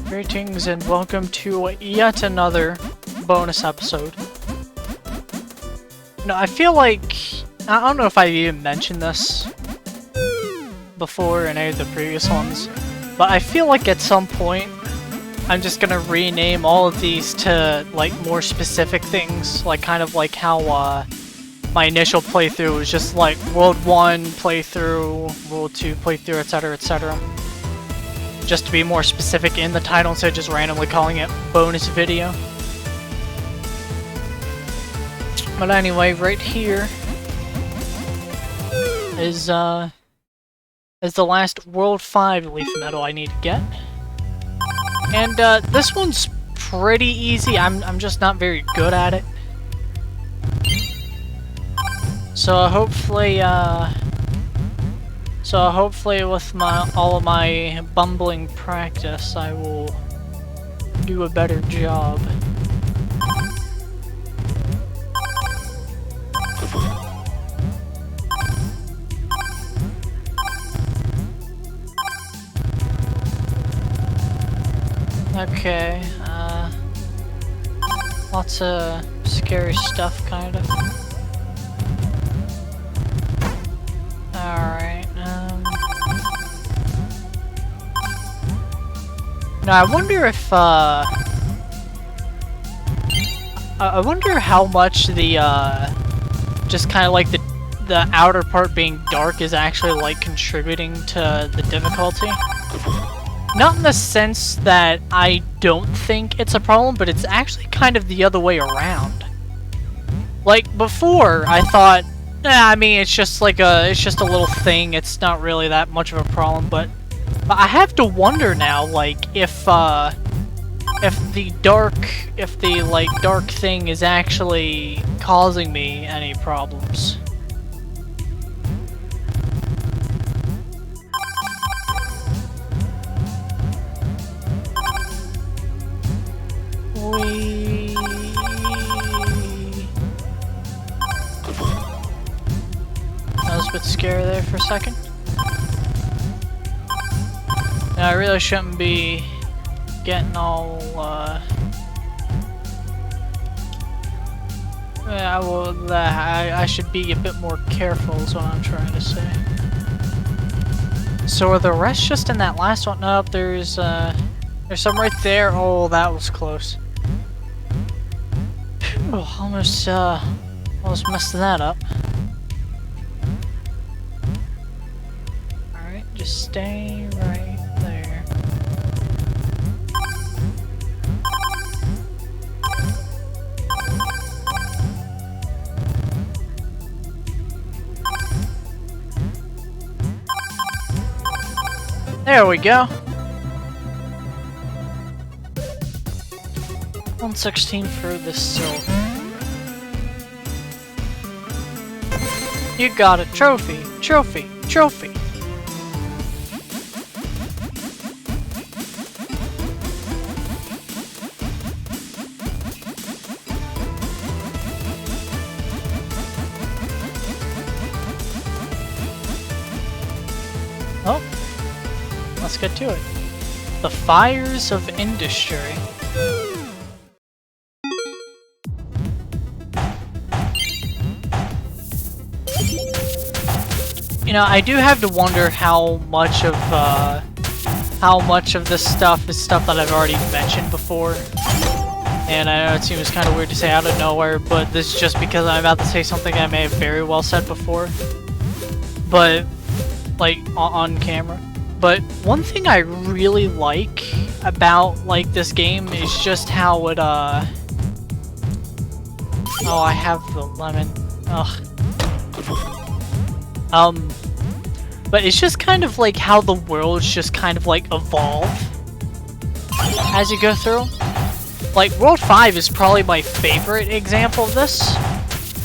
Greetings and welcome to yet another bonus episode. I feel like... I don't know if I've even mentioned this before in any of the previous ones, but I feel like at some point I'm just gonna rename all of these to, like, more specific things, like, kind of like how, my initial playthrough was just, like, World 1 playthrough, World 2 playthrough, etc., etc. Just to be more specific in the title instead of just randomly calling it bonus video. But anyway, right here is the last World 5 Leaf Medal I need to get. And this one's pretty easy. I'm just not very good at it. So hopefully with all of my bumbling practice, I will do a better job. Okay, lots of scary stuff, kind of. Alright, now I wonder if, I wonder how much the, just kind of like the outer part being dark is actually, like, contributing to the difficulty. Not in the sense that I don't think it's a problem, but it's actually kind of the other way around. Like, before, I thought, I mean, it's just like it's just a little thing, it's not really that much of a problem, but I have to wonder now, like, if the dark thing is actually causing me any problems. That was a bit scary there for a second. Now, I really shouldn't be getting all, I should be a bit more careful is what I'm trying to say. So are the rest just in that last one? Nope, there's some right there. Oh, that was close. Phew, almost messed that up. Alright, just stay right there. There we go. 116 for the silver. You got it. Trophy, trophy, trophy. Oh, let's get to it. The Fires of Industry. You know, I do have to wonder how much of this stuff is stuff that I've already mentioned before. And I know it seems kind of weird to say out of nowhere, but this is just because I'm about to say something I may have very well said before. But, like, on camera. But one thing I really like about, like, this game is just how it, oh, I have the lemon. Ugh. But it's just kind of like how the worlds just kind of like evolve as you go through. Like, World 5 is probably my favorite example of this,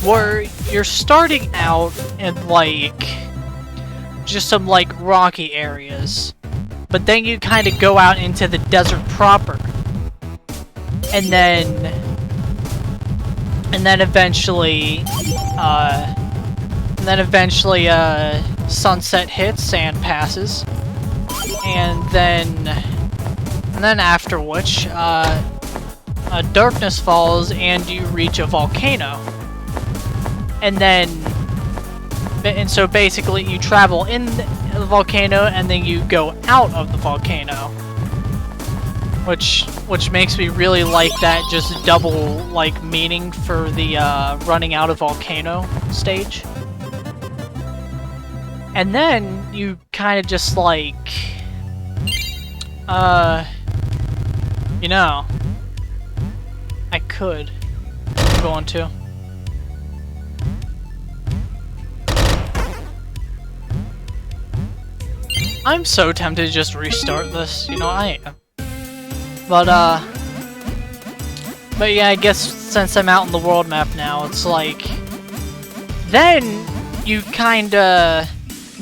where you're starting out in like just some like rocky areas, but then you kind of go out into the desert proper, and then eventually sunset hits and passes, and then And then after which, darkness falls and you reach a volcano. And then, so basically you travel in the volcano and then you go out of the volcano. Which makes me really like that just double, like, meaning for the, running out of volcano stage. And then you kind of just, like, you know, I could. I'm going to. I'm so tempted to just restart this, you know, I am. But yeah, I guess since I'm out on the world map now, it's like, then you kinda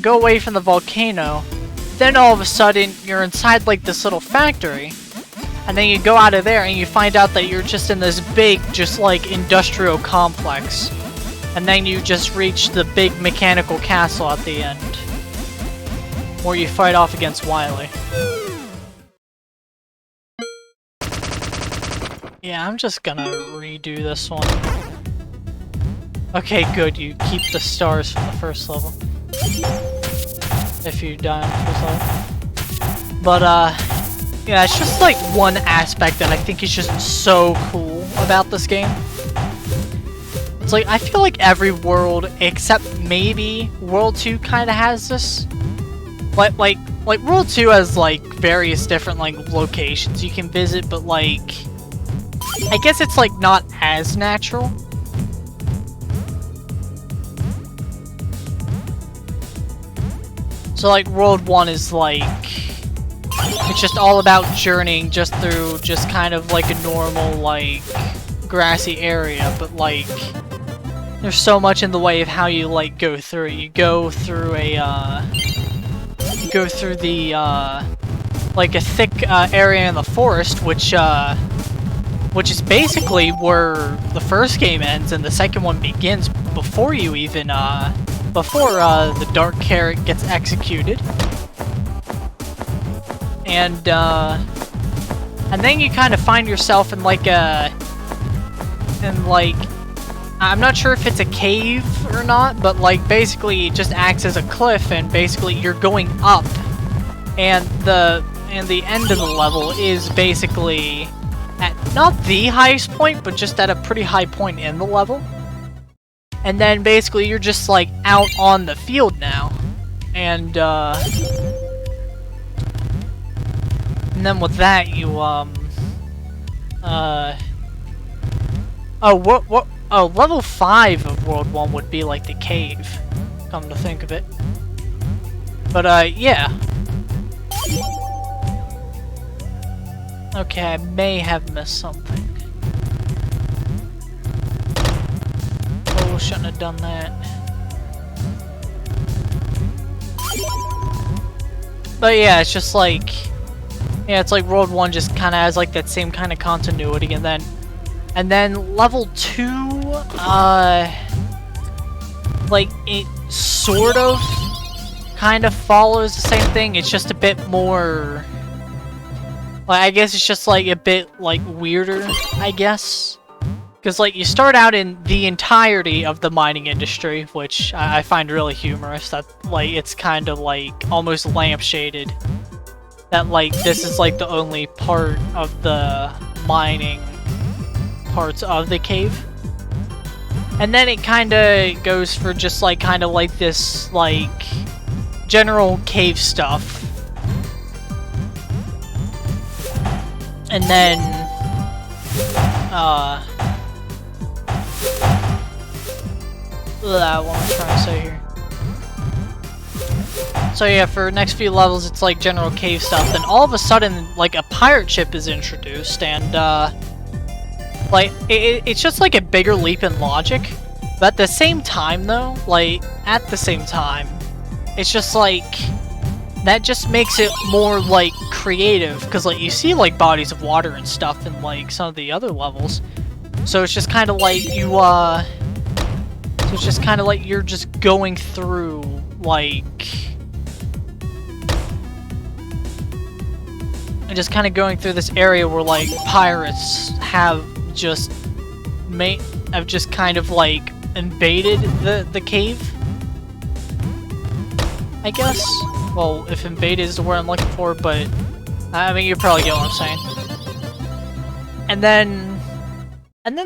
go away from the volcano, then all of a sudden you're inside like this little factory, and then you go out of there and you find out that you're just in this big, just like industrial complex, and then you just reach the big mechanical castle at the end, where you fight off against Wily. Yeah, I'm just gonna redo this one. Okay, good, you keep the stars from the first level. If you die on the first level. But, yeah, it's just like one aspect that I think is just so cool about this game. It's like, I feel like every world, except maybe World 2 kinda has this. Like World 2 has, like, various different, like, locations you can visit, but, like, I guess it's, like, not as natural. So, like, World 1 is, like, it's just all about journeying just through just kind of, like, a normal, like, grassy area, but, like, there's so much in the way of how you, like, go through it. You go through a, you go through the, like, a thick, area in the forest, which is basically where the first game ends and the second one begins before you even, before, the Dark Carrot gets executed. And then you kind of find yourself in, like, I'm not sure if it's a cave or not, but, like, basically it just acts as a cliff, and basically you're going up, and the end of the level is basically at not the highest point, but just at a pretty high point in the level. And then basically you're just like out on the field now. And then with that you level 5 of World 1 would be like the cave, come to think of it. But yeah. Okay, I may have missed something. Oh, shouldn't have done that. But yeah, it's just like, yeah, it's like World 1 just kind of has like that same kind of continuity, and then level 2, like it sort of kind of follows the same thing. It's just a bit more, like, I guess it's just like a bit like weirder, I guess. Because, like, you start out in the entirety of the mining industry, which I find really humorous. That, like, it's kind of, like, almost lampshaded. That, like, this is, like, the only part of the mining parts of the cave. And then it kind of goes for just, like, kind of like this, like, general cave stuff. And then, what I'm trying to say here. So yeah, for next few levels, it's like general cave stuff. Then all of a sudden, like a pirate ship is introduced, and like it's just like a bigger leap in logic. But at the same time, though, like at the same time, it's just like that just makes it more like creative, because like you see like bodies of water and stuff in like some of the other levels. So it's just kind of like you so it's just kind of like you're just going through, like, just kind of going through this area where like pirates have just kind of like invaded the cave, I guess. Well, if invaded is the word I'm looking for, but I mean you probably get what I'm saying. And then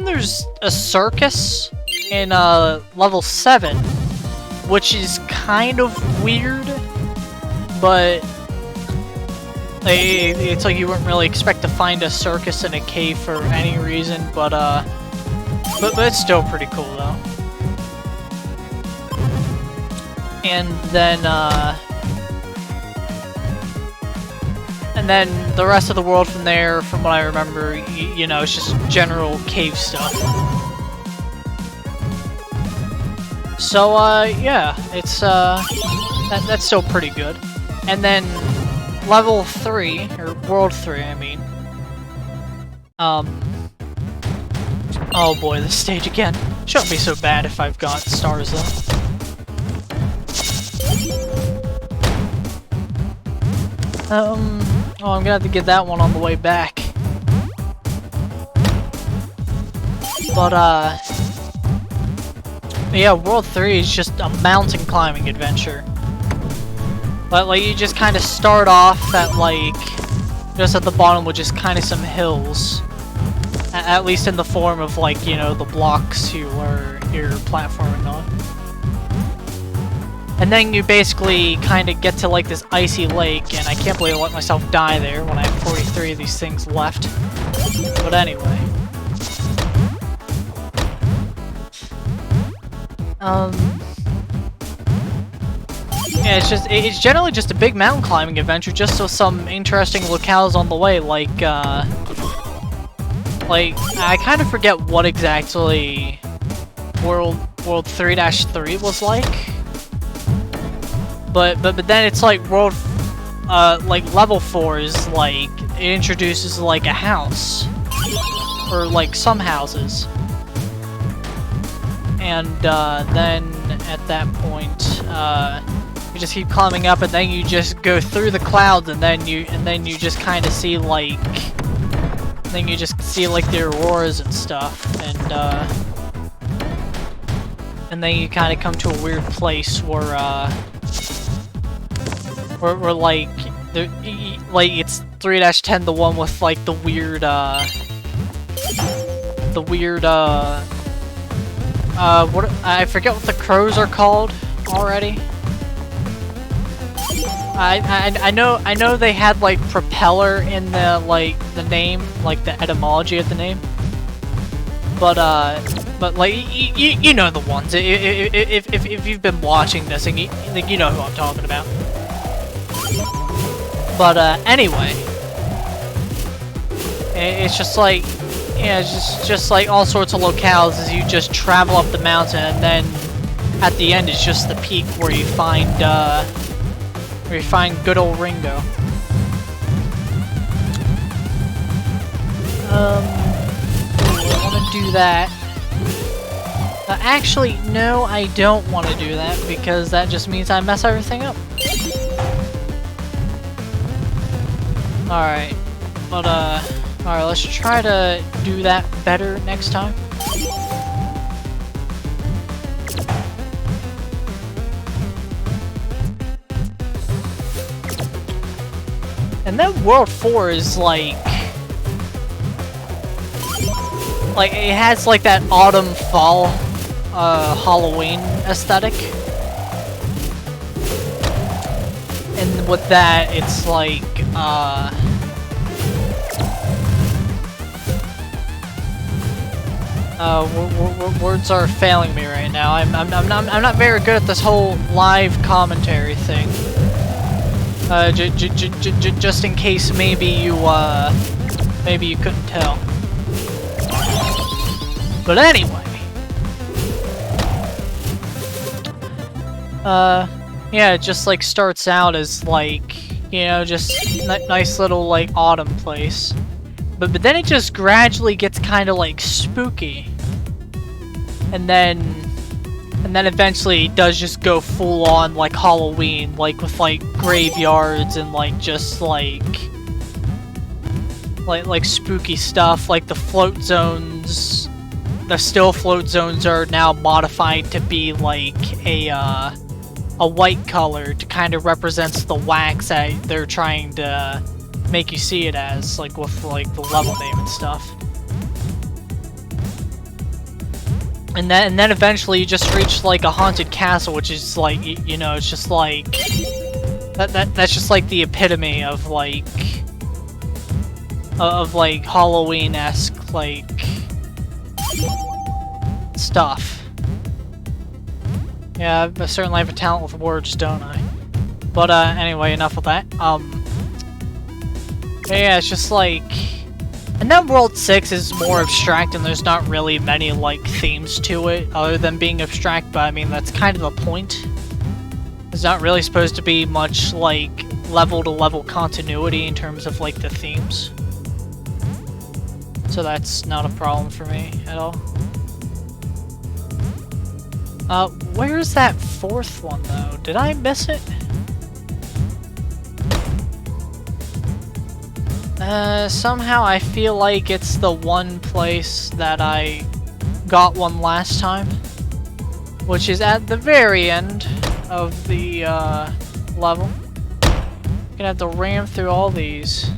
there's a circus in level 7, which is kind of weird, but it's like you wouldn't really expect to find a circus in a cave for any reason, but it's still pretty cool though. And then the rest of the world from there, from what I remember, you know, it's just general cave stuff. So yeah, it's that's still pretty good. And then level 3, or world 3, I mean. Oh boy, this stage again. Shouldn't be so bad if I've got stars though. Oh, I'm gonna have to get that one on the way back. But yeah, World 3 is just a mountain climbing adventure. But like you just kind of start off at like just at the bottom with just kind of some hills, at least in the form of like, you know, the blocks you're platforming on. And then you basically kind of get to like this icy lake, and I can't believe I let myself die there when I have 43 of these things left. But anyway. Yeah, it's generally just a big mountain climbing adventure, just so some interesting locales on the way, like I kind of forget what exactly World 3-3 was like. But then it's like like level 4 is like, it introduces like a house, or like some houses. And then at that point, you just keep climbing up, and then you just go through the clouds, and then you just kind of see like, the auroras and stuff, and then you kind of come to a weird place where like it's 3-10, the one with like the weird what, I forget what the crows are called already. I know they had like propeller in the the name, like the etymology of the name. But like you know the ones. If you've been watching this, and you know who I'm talking about. But anyway, it's just like, yeah, it's just like all sorts of locales as you just travel up the mountain, and then at the end it's just the peak where you find good old Ringo. I want to do that. Actually, no, I don't want to do that, because that just means I mess everything up. Alright, but alright, let's try to do that better next time. And then World 4 is like it has like that autumn fall Halloween aesthetic. And with that, it's like words are failing me right now. I'm not very good at this whole live commentary thing. Just in case maybe you couldn't tell. But anyway, yeah, it just like starts out as like, you know, just nice little like autumn place, but then it just gradually gets kind of like spooky, and then eventually it does just go full on like Halloween, like with like graveyards and like just like like spooky stuff, like the float zones. The still float zones are now modified to be like a white color to kind of represents the wax that they're trying to make you see it as, like with like the level name and stuff. And then eventually you just reach like a haunted castle, which is like, you know, it's just like that's just like the epitome of like Halloween-esque like stuff. Yeah, I certainly have a talent with words, don't I? But anyway, enough of that. Yeah, it's just like, and then World 6 is more abstract, and there's not really many like themes to it other than being abstract. But I mean, that's kind of the point. There's not really supposed to be much like level-to-level continuity in terms of like the themes. So that's not a problem for me at all. Where's that fourth one though? Did I miss it? Somehow I feel like it's the one place that I got one last time, which is at the very end of the, level. Gonna have to ram through all these.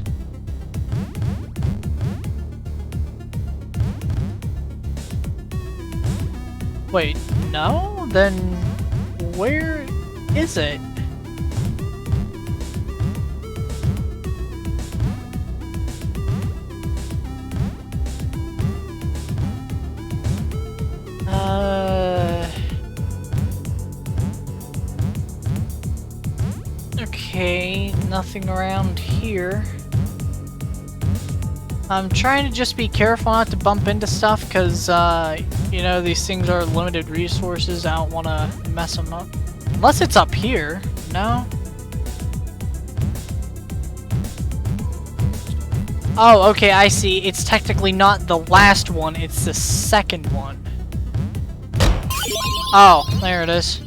Wait, no? Then where is it? Okay, nothing around here. I'm trying to just be careful not to bump into stuff, because, you know, these things are limited resources. I don't want to mess them up. Unless it's up here. No? Oh, okay, I see. It's technically not the last one, it's the second one. Oh, there it is.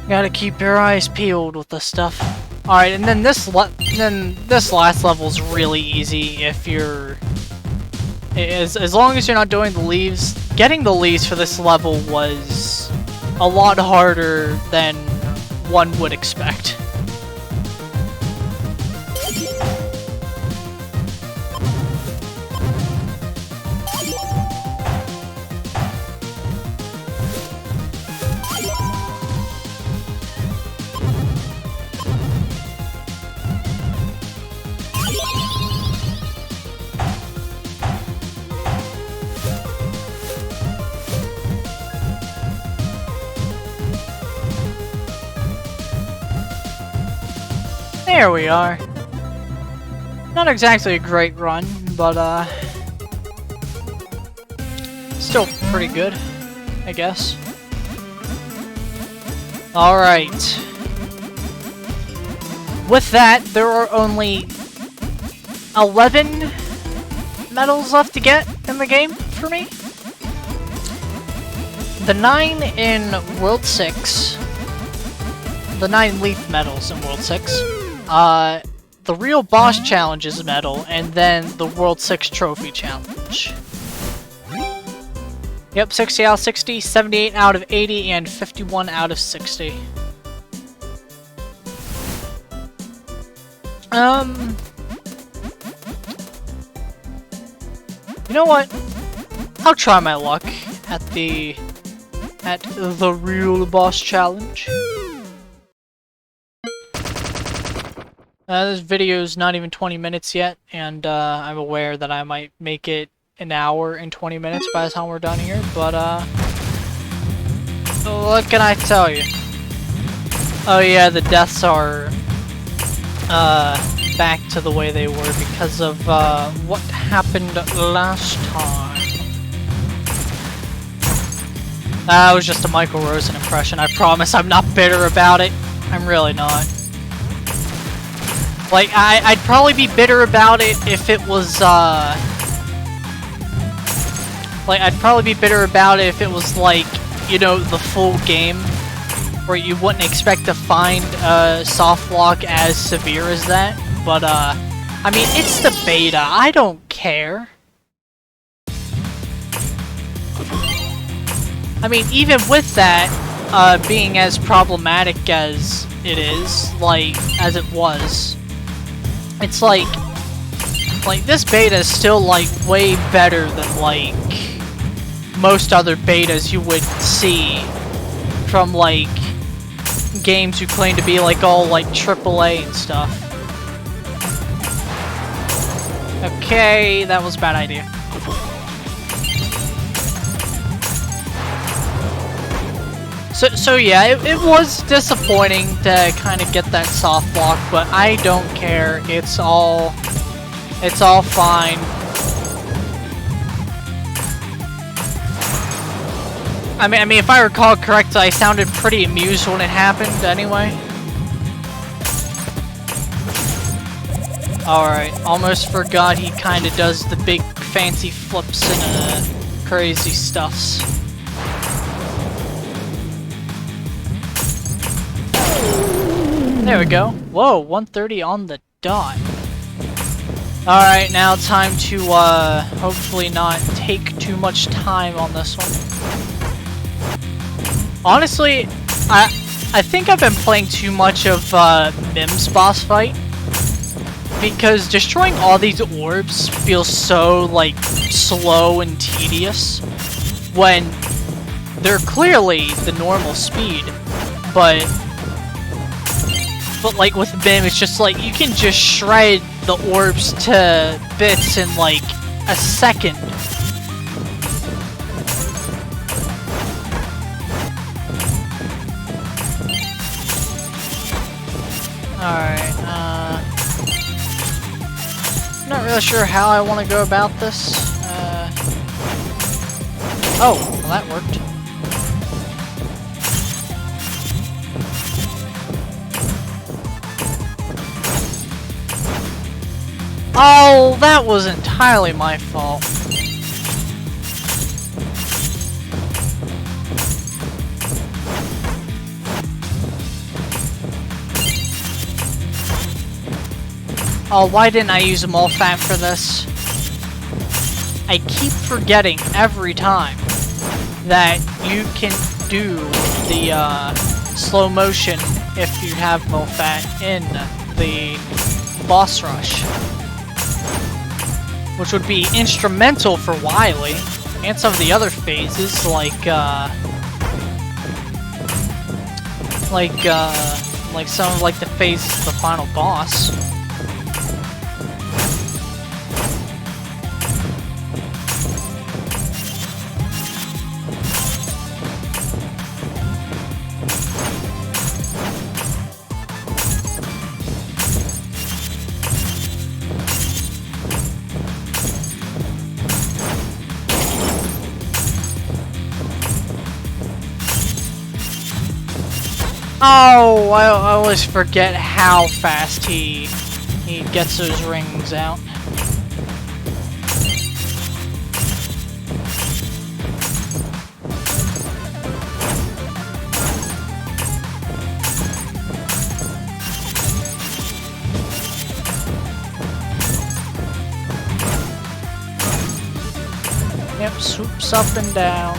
Gotta keep your eyes peeled with this stuff. Alright, and then this last level's really easy if you're... As long as you're not doing the leaves. Getting the leaves for this level was a lot harder than one would expect. There we are. Not exactly a great run, but still pretty good, I guess. Alright. With that, there are only 11 medals left to get in the game for me. The 9 in World 6. The 9 Leaf medals in World 6. The real boss challenges medal, and then the World 6 trophy challenge. Yep, 60 out of 60, 78 out of 80, and 51 out of 60. You know what? I'll try my luck at the real boss challenge. This video's not even 20 minutes yet, and I'm aware that I might make it an hour and 20 minutes by the time we're done here, but what can I tell you? Oh yeah, the deaths are back to the way they were because of what happened last time. That was just a Michael Rosen impression. I promise I'm not bitter about it. I'm really not. Like, I'd probably be bitter about it if it was, like, I'd probably be bitter about it if it was, like, you know, the full game. where you wouldn't expect to find a soft lock as severe as that. But, I mean, it's the beta. I don't care. I mean, even with that, being as problematic as it is, like, as it was, it's like, this beta is still, like, way better than, like, most other betas you would see from, like, games who claim to be, like, all, like, AAA and stuff. Okay, that was a bad idea. So yeah, it was disappointing to kind of get that soft lock, but I don't care. It's all fine. I mean, if I recall correctly, I sounded pretty amused when it happened. Anyway. All right, almost forgot he kind of does the big fancy flips and crazy stuffs. There we go. Whoa, 1:30 on the dot. Alright, now time to, hopefully not take too much time on this one. Honestly, I think I've been playing too much of, Mim's boss fight. Because destroying all these orbs feels so, like, slow and tedious. When they're clearly the normal speed, but like with Bim, it's just like you can just shred the orbs to bits in like a second. Alright, not really sure how I want to go about this. Oh, well that worked. Oh, that was entirely my fault. Oh, why didn't I use a Molfat for this? I keep forgetting every time that you can do the slow motion if you have Molfat in the boss rush. Which would be instrumental for Wily and some of the other phases, like some of like the phases of the final boss. Oh, I always forget how fast he gets those rings out. Yep, swoops up and down.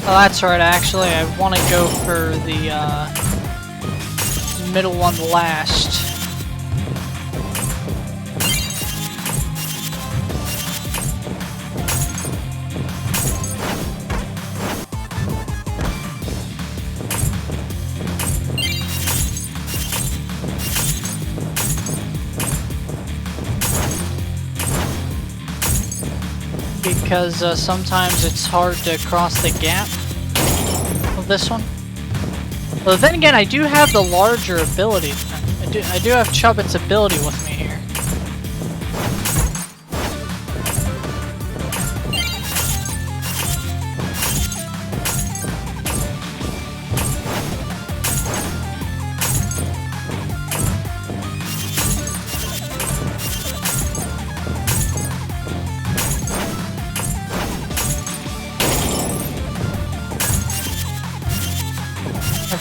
Oh, that's right, actually, I want to go for the, middle one last. Because sometimes it's hard to cross the gap of this one. Well, then again, I do have the larger ability. I do have Chubbit's ability with me here.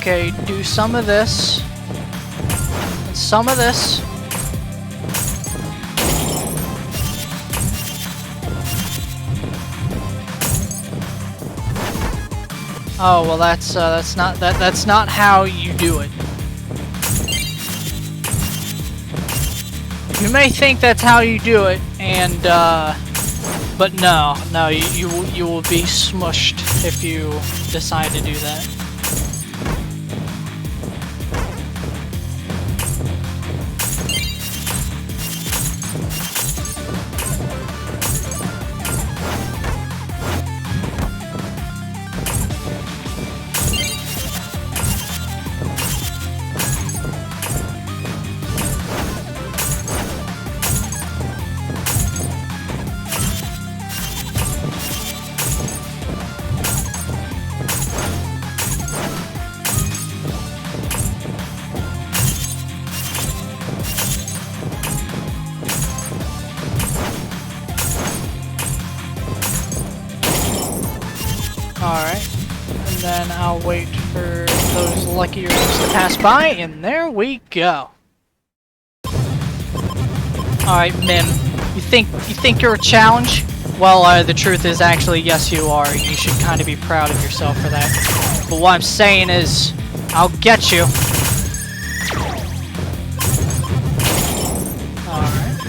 Okay, do some of this. And some of this. Oh, well that's not how you do it. You may think that's how you do it, and but no, you will be smushed if you decide to do that. Alright, and then I'll wait for those lucky rooms to pass by, and there we go. Alright, Mim, you think you're a challenge? Well, the truth is actually, yes you are, and you should kind of be proud of yourself for that. But what I'm saying is, I'll get you. Alright.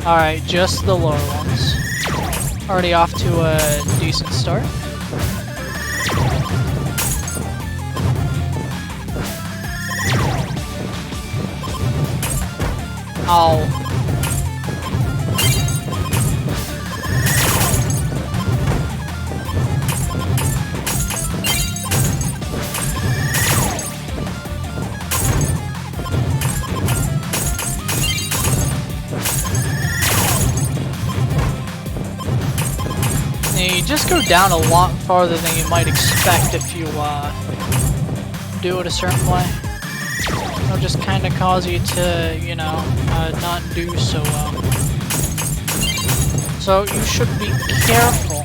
Alright, just the lower ones. Already off to a decent start. Ow. You just go down a lot farther than you might expect if you do it a certain way. It'll just kind of cause you to, you know, not do so well. So you should be careful.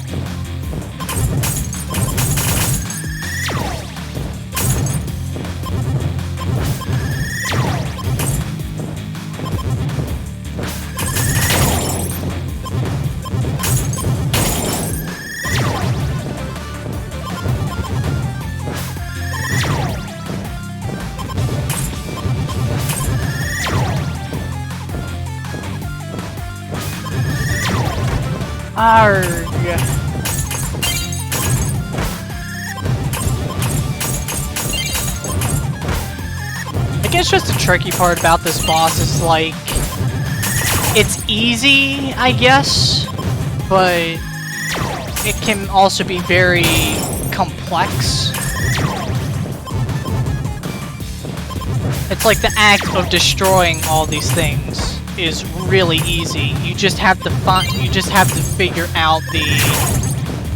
Arrgh. I guess just the tricky part about this boss is like, it's easy, I guess, but it can also be very complex. It's like the act of destroying all these things is really easy. You just have to figure out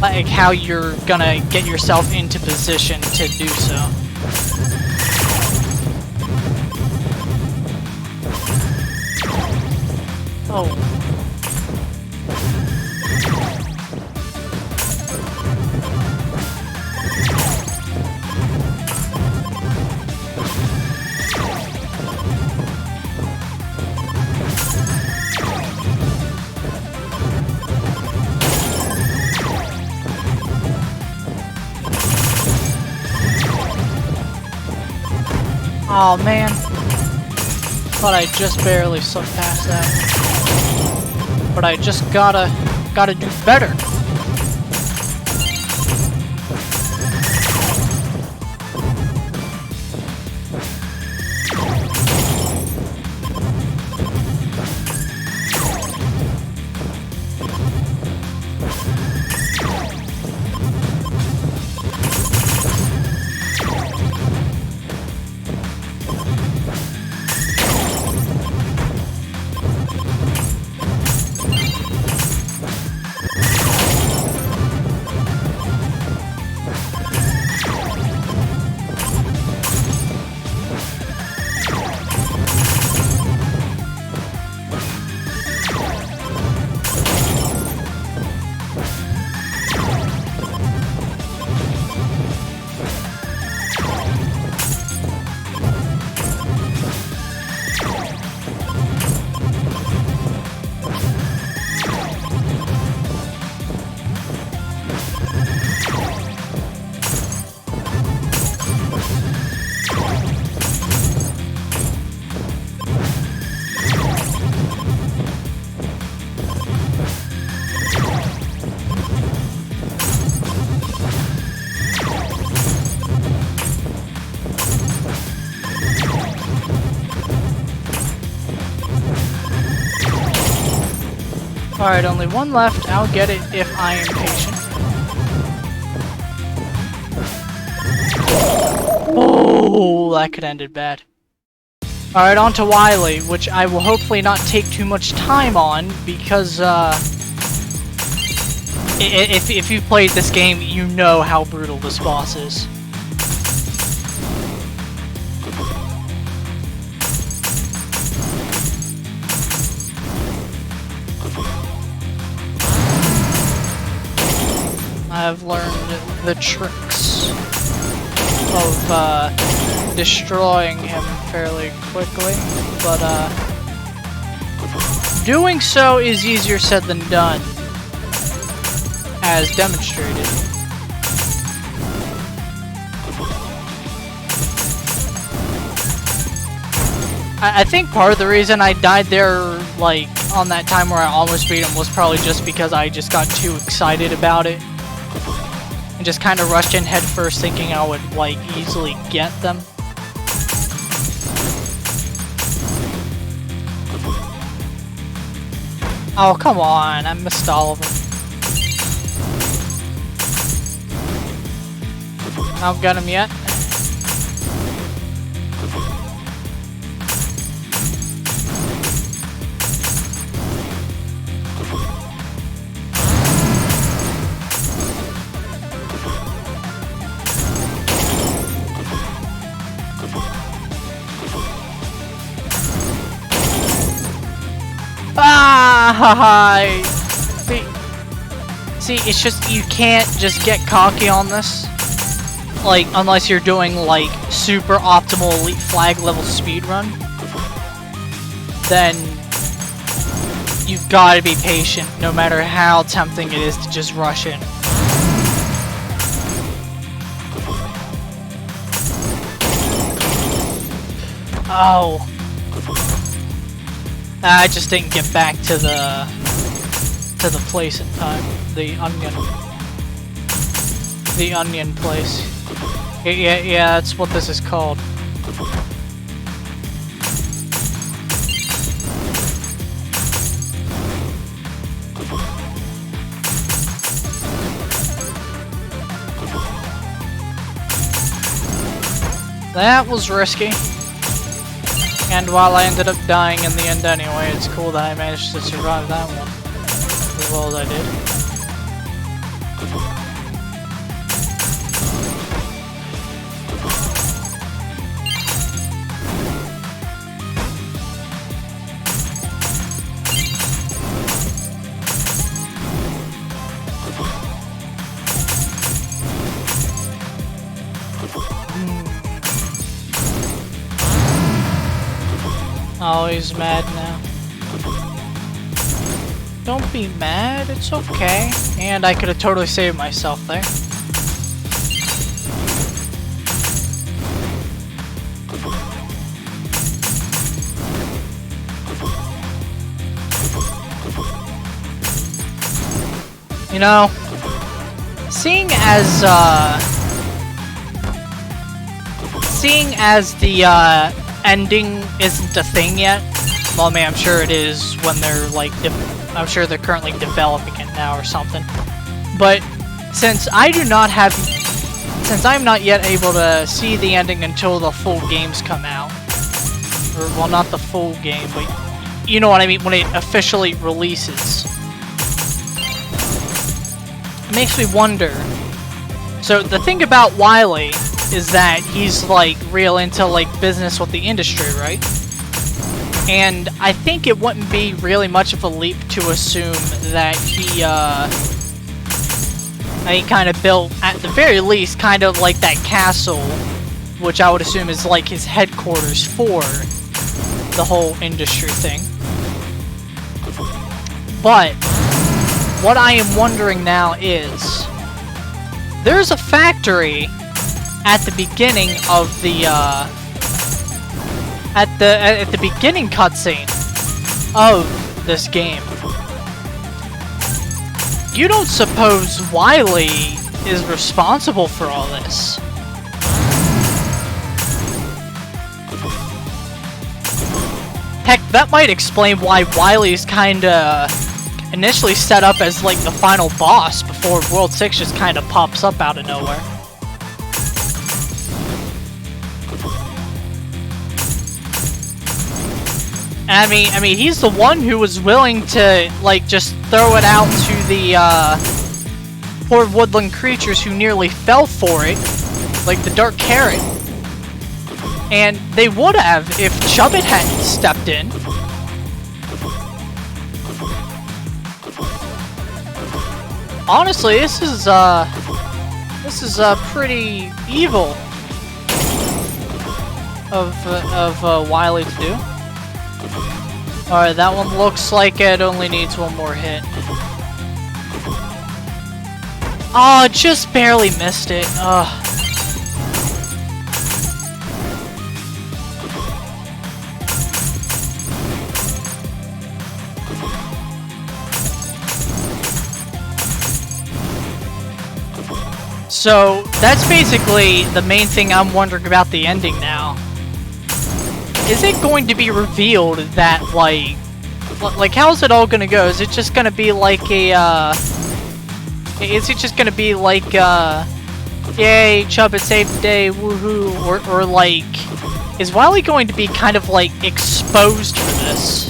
like how you're gonna get yourself into position to do so. Oh. Oh man, thought I just barely slipped past that. But I just gotta do better. Alright, only one left. I'll get it if I am patient. Oh, that could end it bad. Alright, on to Wily, which I will hopefully not take too much time on, because, if you've played this game, you know how brutal this boss is. I've learned the tricks of destroying him fairly quickly, but doing so is easier said than done, as demonstrated. I think part of the reason I died there, like, on that time where I almost beat him was probably just because I just got too excited about it. And just kind of rushed in headfirst thinking I would, like, easily get them. Oh, come on, I missed all of them. I don't got him yet. Ah! See, it's just, you can't just get cocky on this. Like, unless you're doing, like, super optimal elite flag level speedrun. Then, you've got to be patient, no matter how tempting it is to just rush in. Oh. I just didn't get back to the place in time. The onion place. Yeah, that's what this is called. That was risky. And while I ended up dying in the end anyway, it's cool that I managed to survive that one as well as I did. Oh, he's mad now. Don't be mad, it's okay. And I could have totally saved myself there. You know, seeing as the ending isn't a thing yet. Well, I mean, I'm sure it is when they're like, I'm sure they're currently developing it now or something. But since I'm not yet able to see the ending until the full games come out, or well, not the full game, but you know what I mean, when it officially releases, it makes me wonder. So the thing about Wily is that he's like real into like business with the industry, right? And I think it wouldn't be really much of a leap to assume that he kind of built, at the very least, kind of like that castle, which I would assume is like his headquarters for the whole industry thing. But what I am wondering now is, there's a factory at the beginning of the at the beginning cutscene of this game. You don't suppose Wily is responsible for all this? Heck, that might explain why Wily's kinda initially set up as like the final boss before World 6 just kind of pops up out of nowhere. I mean, he's the one who was willing to like just throw it out to the poor woodland creatures who nearly fell for it, like the Dark Carrot. And they would have if Chubbit hadn't stepped in. Honestly, this is pretty evil of Wily to do. Alright, that one looks like it only needs one more hit. Oh, just barely missed it. Ugh. So, that's basically the main thing I'm wondering about the ending now. Is it going to be revealed that, like how's it all gonna go? Is it just gonna be like a, is it just gonna be like, yay, Chubbit saved the day, woohoo, or like, is Wily going to be kind of, like, exposed for this?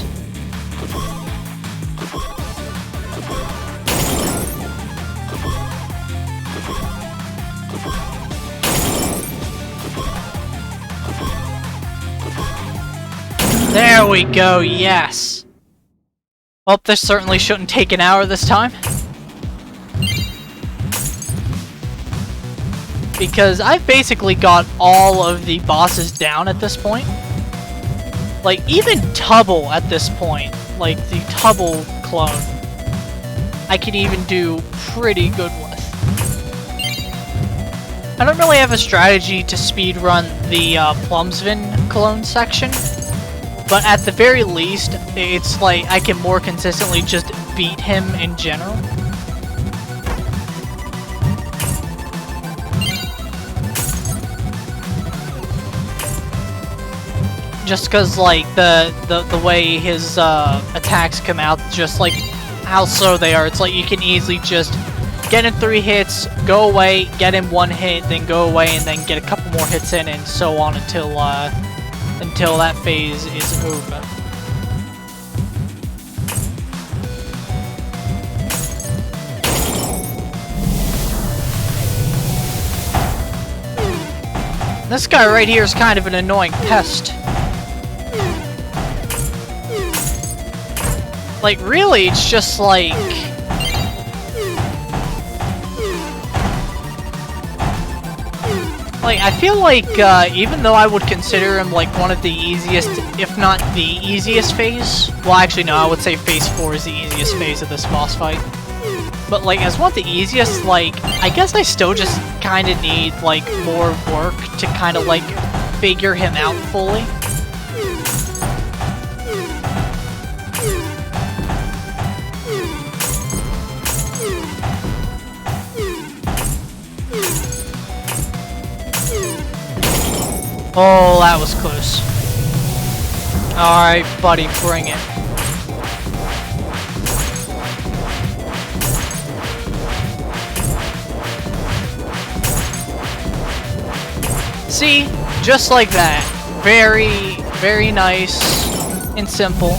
There we go, yes! Well, this certainly shouldn't take an hour this time. Because I've basically got all of the bosses down at this point. Like, even Tubble at this point, like the Tubble clone, I can even do pretty good with. I don't really have a strategy to speedrun the Plumsvin clone section. But at the very least, it's like I can more consistently just beat him in general. Just cause like the way his attacks come out, just like how slow they are, it's like you can easily just get in 3 hits, go away, get in 1 hit, then go away, and then get a couple more hits in, and so on until that phase is over. This guy right here is kind of an annoying pest. Like, really, it's just like... Like, I feel like, even though I would consider him, like, one of the easiest, if not the easiest phase... Well, actually, no, I would say phase 4 is the easiest phase of this boss fight. But, like, as one of the easiest, like, I guess I still just kind of need, like, more work to kind of, like, figure him out fully. Oh, that was close. Alright, buddy, bring it. See? Just like that. Very, very nice and simple.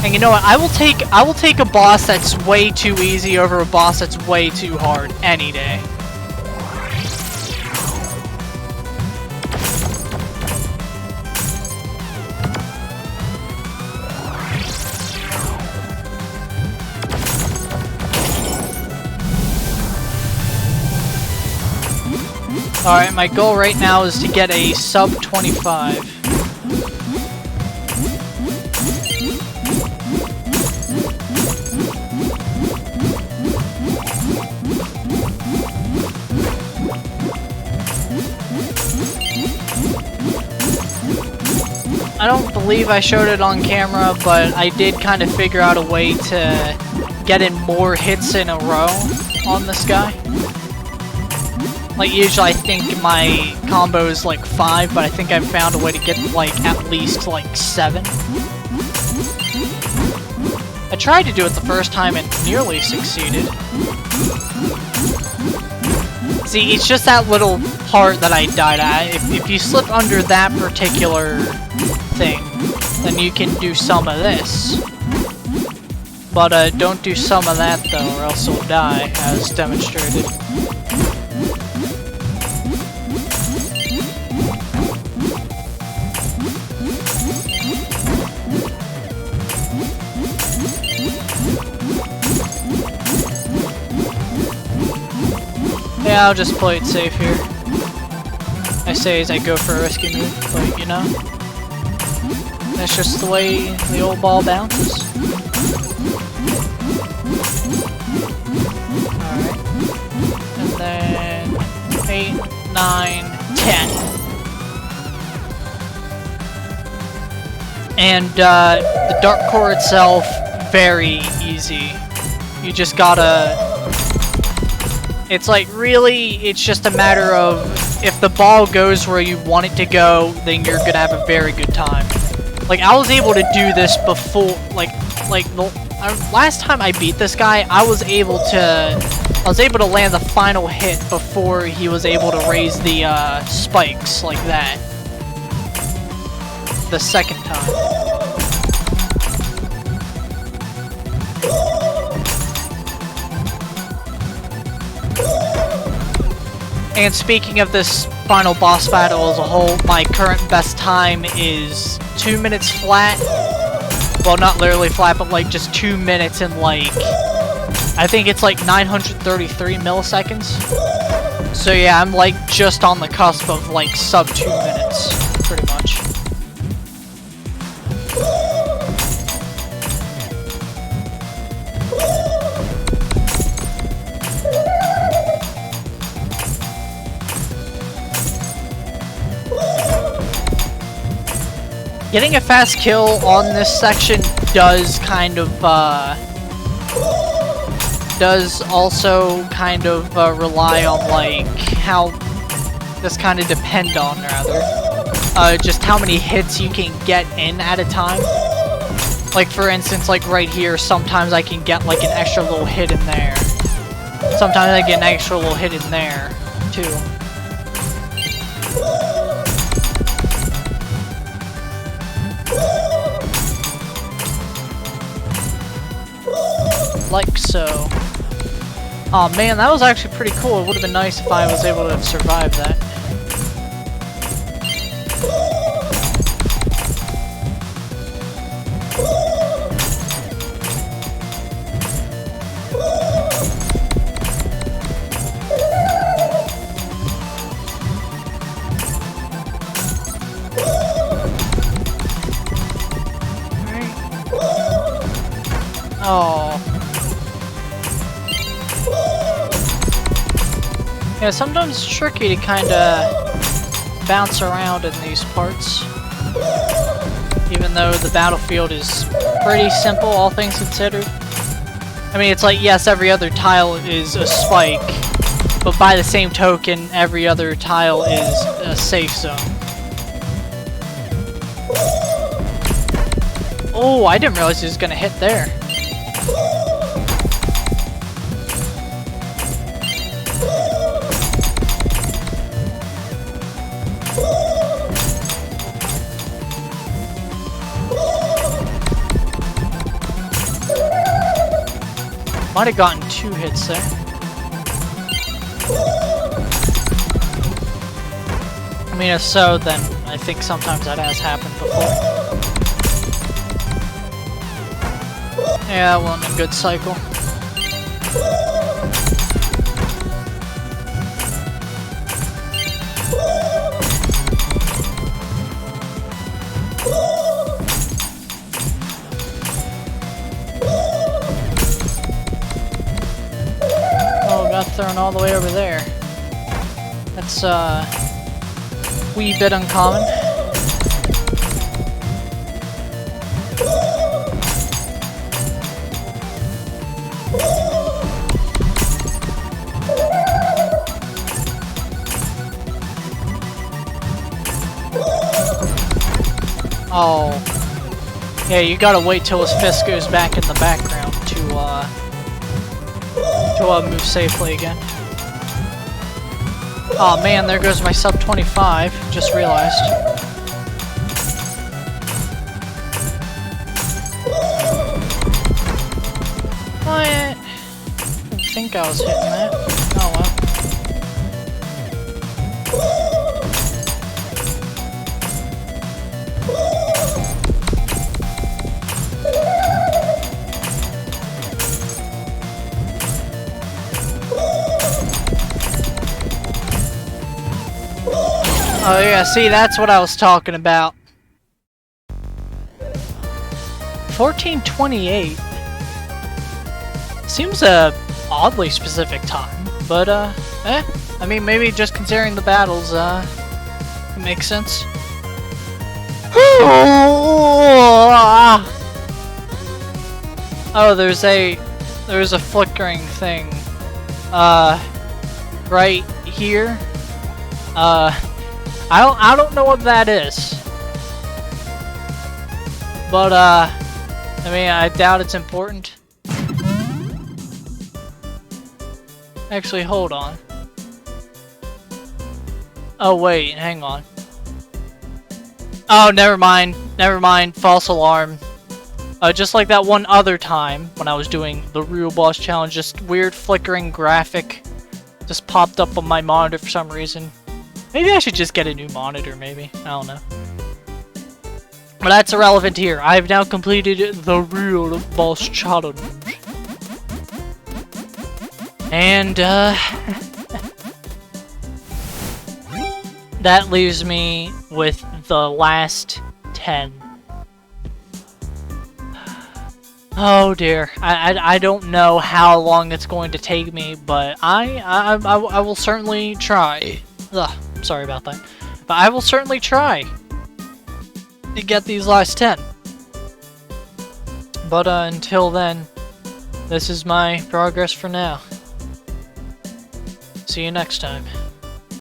And you know what? I will take a boss that's way too easy over a boss that's way too hard any day. Alright, my goal right now is to get a sub 25. I don't believe I showed it on camera, but I did kind of figure out a way to get in more hits in a row on this guy. Like, usually I think my combo is like 5, but I think I've found a way to get like at least like 7. I tried to do it the first time and nearly succeeded. See, it's just that little part that I died at. If you slip under that particular thing, then you can do some of this. But don't do some of that though, or else you'll die, as demonstrated. Yeah, I'll just play it safe here. I say as I go for a risky move, but you know, that's just the way the old ball bounces. Alright. And then 8, 9, 10. And the dark core itself, very easy. You just gotta... It's like, really, it's just a matter of if the ball goes where you want it to go, then you're gonna have a very good time. Like, I was able to do this before, like the last time I beat this guy, I was able to land the final hit before he was able to raise the spikes like that. The second time. And speaking of this final boss battle as a whole, my current best time is 2 minutes flat. Well, not literally flat, but like just 2 minutes and like, I think it's like 933 milliseconds. So yeah, I'm like just on the cusp of like sub 2 minutes, pretty much. Getting a fast kill on this section does kind of, does also kind of rely on, like, how, does kind of depend on, rather, just how many hits you can get in at a time. Like, for instance, like right here, sometimes I can get, like, an extra little hit in there. Sometimes I get an extra little hit in there, too. Like so. Aw, man, that was actually pretty cool. It would have been nice if I was able to have survived that. Oh. Yeah, sometimes it's tricky to kinda bounce around in these parts. Even though the battlefield is pretty simple, all things considered. I mean, it's like, yes, every other tile is a spike, but by the same token, every other tile is a safe zone. Oh, I didn't realize he was gonna hit there. Might have gotten 2 hits there. I mean, if so, then I think sometimes that has happened before. Yeah, that wasn't a good cycle. Thrown all the way over there. That's wee bit uncommon. Oh. Yeah, you gotta wait till his fist goes back in the background to move safely again. Oh man, there goes my sub 25. Just realized. I didn't think I was hitting that. Oh well. Oh yeah, see, that's what I was talking about. 14:28 seems a oddly specific time, but I mean, maybe just considering the battles, it makes sense. Oh, there's a flickering thing, right here. I don't know what that is, but I mean, I doubt it's important. Actually, hold on. Oh wait, hang on. Oh, never mind, false alarm. Just like that one other time when I was doing the real boss challenge, just weird flickering graphic just popped up on my monitor for some reason. Maybe I should just get a new monitor, maybe. I don't know. But that's irrelevant here. I've now completed the real boss challenge. And, that leaves me with the last 10. Oh dear. I don't know how long it's going to take me, but I will certainly try. Ugh. Sorry about that. But I will certainly try to get these last 10. But until then, this is my progress for now. See you next time.